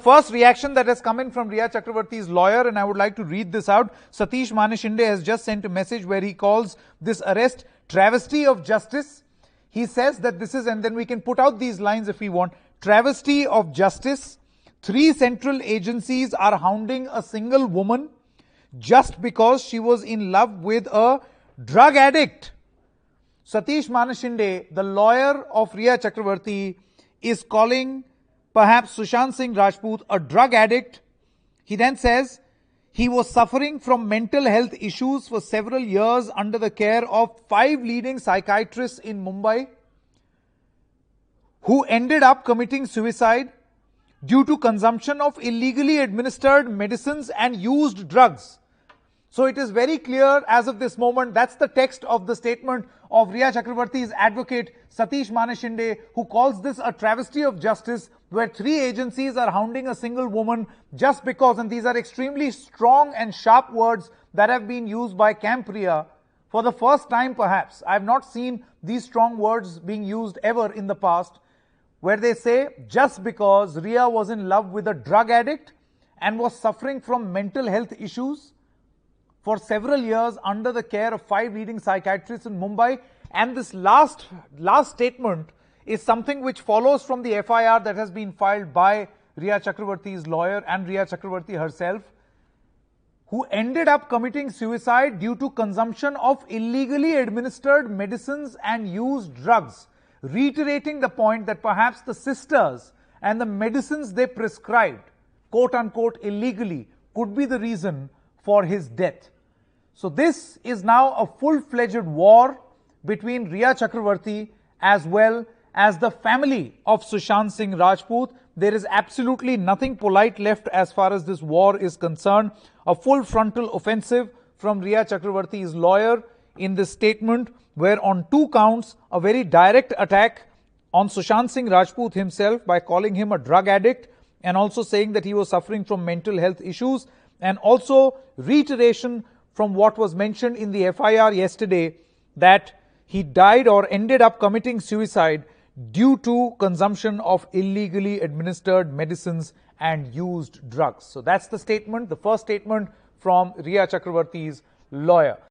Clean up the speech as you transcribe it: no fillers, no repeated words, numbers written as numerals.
First reaction that has come in from Rhea Chakravarti's lawyer, and I would like to read this out. Satish Manishinde has just sent a message where he calls this arrest travesty of justice. He says that this is, and then we can put out these lines if we want, travesty of justice. 3 central agencies are hounding a single woman just because she was in love with a drug addict. Satish Manishinde, the lawyer of Rhea Chakravarti, is calling perhaps Sushant Singh Rajput a drug addict. He then says he was suffering from mental health issues for several years under the care of 5 leading psychiatrists in Mumbai who ended up committing suicide due to consumption of illegally administered medicines and used drugs. So it is very clear as of this moment, that's the text of the statement of Rhea Chakravarti's advocate Satish Manishinde, who calls this a travesty of justice where 3 agencies are hounding a single woman just because, and these are extremely strong and sharp words that have been used by Camp Rhea for the first time perhaps. I have not seen these strong words being used ever in the past, where they say just because Rhea was in love with a drug addict and was suffering from mental health issues for several years under the care of 5 leading psychiatrists in Mumbai. And this last statement is something which follows from the FIR that has been filed by Rhea Chakravarti's lawyer and Rhea Chakravarti herself, who ended up committing suicide due to consumption of illegally administered medicines and used drugs, reiterating the point that perhaps the sisters and the medicines they prescribed, quote unquote, illegally, could be the reason for his death. So this is now a full-fledged war between Rhea Chakravarti as well as the family of Sushant Singh Rajput. There is absolutely nothing polite left as far as this war is concerned. A full frontal offensive from Rhea Chakravarti's lawyer in this statement, where on 2 counts, a very direct attack on Sushant Singh Rajput himself by calling him a drug addict and also saying that he was suffering from mental health issues, and also reiteration from what was mentioned in the FIR yesterday that he died or ended up committing suicide due to consumption of illegally administered medicines and used drugs. So that's the statement, the first statement from Rhea Chakravarti's lawyer.